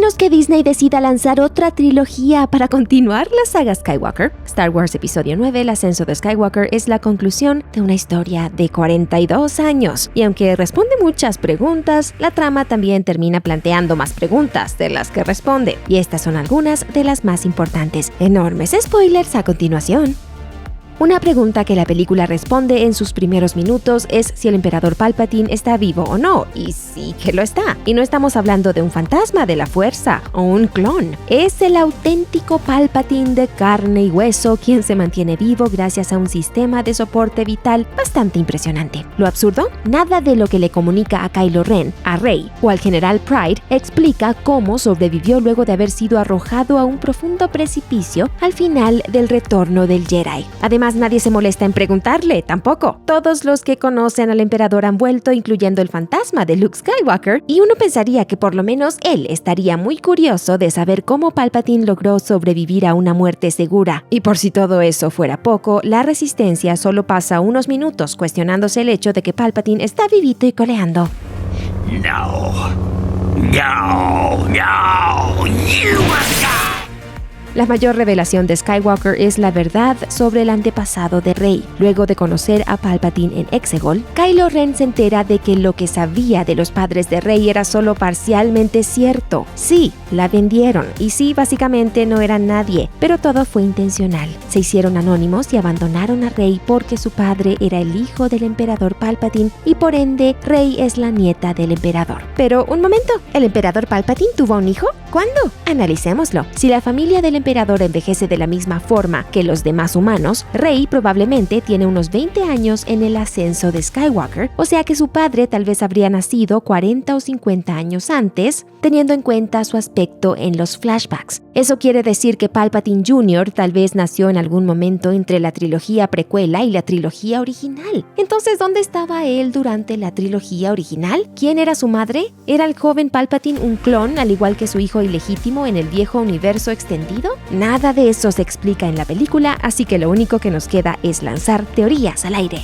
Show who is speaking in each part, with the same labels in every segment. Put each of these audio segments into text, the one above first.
Speaker 1: menos que Disney decida lanzar otra trilogía para continuar la saga Skywalker. Star Wars Episodio IX, el Ascenso de Skywalker, es la conclusión de una historia de 42 años. Y aunque responde muchas preguntas, la trama también termina planteando más preguntas de las que responde. Y estas son algunas de las más importantes. Enormes spoilers a continuación. Una pregunta que la película responde en sus primeros minutos es si el Emperador Palpatine está vivo o no, y sí que lo está. Y no estamos hablando de un fantasma de la fuerza o un clon. Es el auténtico Palpatine de carne y hueso quien se mantiene vivo gracias a un sistema de soporte vital bastante impresionante. ¿Lo absurdo? Nada de lo que le comunica a Kylo Ren, a Rey o al General Pryde explica cómo sobrevivió luego de haber sido arrojado a un profundo precipicio al final del Retorno del Jedi. Además, nadie se molesta en preguntarle, tampoco. Todos los que conocen al emperador han vuelto, incluyendo el fantasma de Luke Skywalker, y uno pensaría que por lo menos él estaría muy curioso de saber cómo Palpatine logró sobrevivir a una muerte segura. Y por si todo eso fuera poco, la Resistencia solo pasa unos minutos cuestionándose el hecho de que Palpatine está vivito y coleando.
Speaker 2: No, you must die.
Speaker 1: La mayor revelación de Skywalker es la verdad sobre el antepasado de Rey. Luego de conocer a Palpatine en Exegol, Kylo Ren se entera de que lo que sabía de los padres de Rey era solo parcialmente cierto. Sí, la vendieron, y sí, básicamente no eran nadie, pero todo fue intencional. Se hicieron anónimos y abandonaron a Rey porque su padre era el hijo del Emperador Palpatine y por ende Rey es la nieta del Emperador. Pero un momento, ¿el Emperador Palpatine tuvo un hijo? ¿Cuándo? Analicémoslo. Si la familia del Emperador envejece de la misma forma que los demás humanos, Rey probablemente tiene unos 20 años en el ascenso de Skywalker, o sea que su padre tal vez habría nacido 40 o 50 años antes, teniendo en cuenta su aspecto en los flashbacks. Eso quiere decir que Palpatine Jr. tal vez nació en algún momento entre la trilogía precuela y la trilogía original. Entonces, ¿dónde estaba él durante la trilogía original? ¿Quién era su madre? ¿Era el joven Palpatine un clon, al igual que su hijo ilegítimo en el viejo universo extendido? Nada de eso se explica en la película, así que lo único que nos queda es lanzar teorías al aire.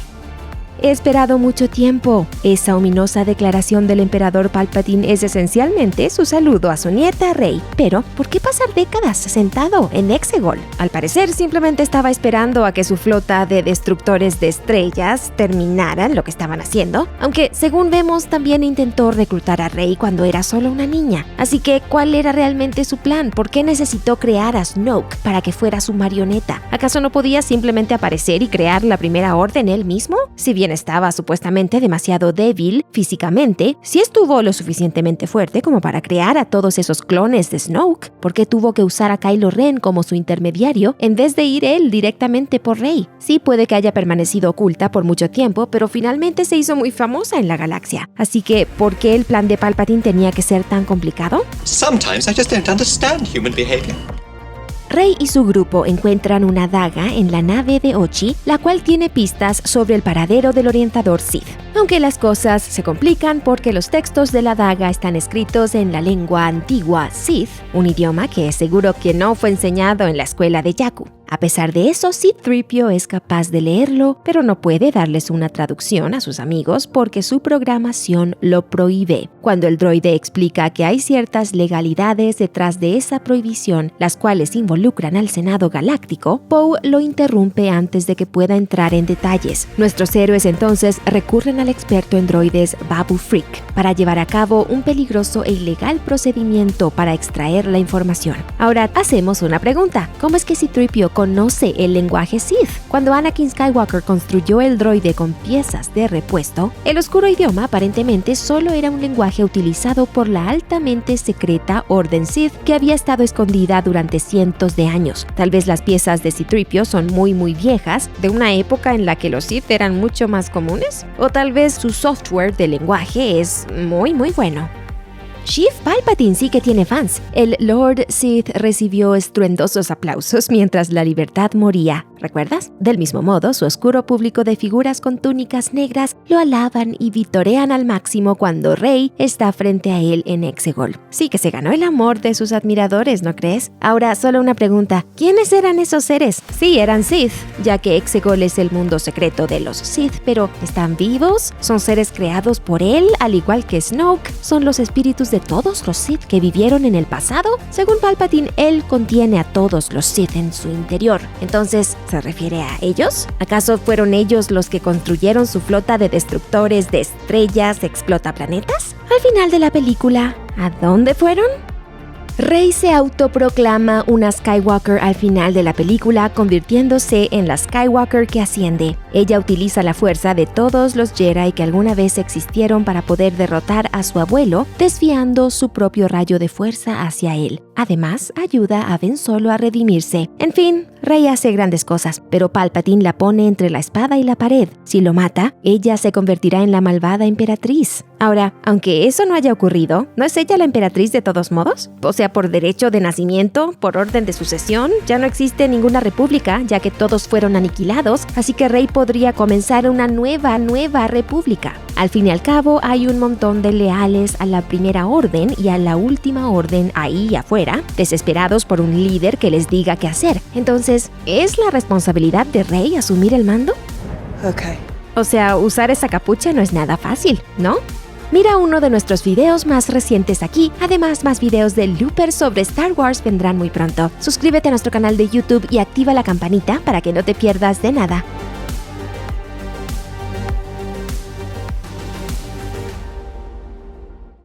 Speaker 1: He esperado mucho tiempo. Esa ominosa declaración del Emperador Palpatine es esencialmente su saludo a su nieta Rey. Pero, ¿por qué pasar décadas sentado en Exegol? Al parecer, simplemente estaba esperando a que su flota de destructores de estrellas terminaran lo que estaban haciendo, aunque, según vemos, también intentó reclutar a Rey cuando era solo una niña. Así que, ¿cuál era realmente su plan? ¿Por qué necesitó crear a Snoke para que fuera su marioneta? ¿Acaso no podía simplemente aparecer y crear la Primera Orden él mismo? Si bien estaba supuestamente demasiado débil físicamente, sí estuvo lo suficientemente fuerte como para crear a todos esos clones de Snoke. ¿Por qué tuvo que usar a Kylo Ren como su intermediario en vez de ir él directamente por Rey? Sí, puede que haya permanecido oculta por mucho tiempo, pero finalmente se hizo muy famosa en la galaxia. Así que, ¿por qué el plan de Palpatine tenía que ser tan complicado?
Speaker 2: Sometimes I just don't understand human behavior.
Speaker 1: Rey y su grupo encuentran una daga en la nave de Ochi, la cual tiene pistas sobre el paradero del orientador Sith. Aunque las cosas se complican porque los textos de la daga están escritos en la lengua antigua Sith, un idioma que es seguro que no fue enseñado en la escuela de Jakku. A pesar de eso, C-3PO es capaz de leerlo, pero no puede darles una traducción a sus amigos porque su programación lo prohíbe. Cuando el droide explica que hay ciertas legalidades detrás de esa prohibición, las cuales involucran al Senado Galáctico, Poe lo interrumpe antes de que pueda entrar en detalles. Nuestros héroes entonces recurren al experto en droides Babu Frick para llevar a cabo un peligroso e ilegal procedimiento para extraer la información. Ahora, hacemos una pregunta. ¿Cómo es que C-3PO conoce el lenguaje Sith? Cuando Anakin Skywalker construyó el droide con piezas de repuesto, el oscuro idioma aparentemente solo era un lenguaje utilizado por la altamente secreta Orden Sith que había estado escondida durante cientos de años. Tal vez las piezas de C-3PO son muy viejas, de una época en la que los Sith eran mucho más comunes, o tal vez su software de lenguaje es muy bueno. Sheev Palpatine sí que tiene fans. El Lord Sith recibió estruendosos aplausos mientras la libertad moría. ¿Recuerdas? Del mismo modo, su oscuro público de figuras con túnicas negras lo alaban y vitorean al máximo cuando Rey está frente a él en Exegol. Sí que se ganó el amor de sus admiradores, ¿no crees? Ahora, solo una pregunta. ¿Quiénes eran esos seres? Sí, eran Sith, ya que Exegol es el mundo secreto de los Sith, pero ¿están vivos? ¿Son seres creados por él, al igual que Snoke? ¿Son los espíritus de todos los Sith que vivieron en el pasado? Según Palpatine, él contiene a todos los Sith en su interior. Entonces, ¿se refiere a ellos? ¿Acaso fueron ellos los que construyeron su flota de destructores de estrellas explotaplanetas? Al final de la película, ¿a dónde fueron? Rey se autoproclama una Skywalker al final de la película, convirtiéndose en la Skywalker que asciende. Ella utiliza la fuerza de todos los Jedi que alguna vez existieron para poder derrotar a su abuelo, desviando su propio rayo de fuerza hacia él. Además, ayuda a Ben Solo a redimirse. En fin, Rey hace grandes cosas, pero Palpatine la pone entre la espada y la pared. Si lo mata, ella se convertirá en la malvada emperatriz. Ahora, aunque eso no haya ocurrido, ¿no es ella la emperatriz de todos modos? O sea, por derecho de nacimiento, por orden de sucesión, ya no existe ninguna república, ya que todos fueron aniquilados, así que Rey podría comenzar una nueva república. Al fin y al cabo, hay un montón de leales a la primera orden y a la última orden ahí afuera, desesperados por un líder que les diga qué hacer. Entonces, ¿es la responsabilidad de Rey asumir el mando?
Speaker 3: Okay.
Speaker 1: O sea, usar esa capucha no es nada fácil, ¿no? Mira uno de nuestros videos más recientes aquí. Además, más videos de Looper sobre Star Wars vendrán muy pronto. Suscríbete a nuestro canal de YouTube y activa la campanita para que no te pierdas de nada.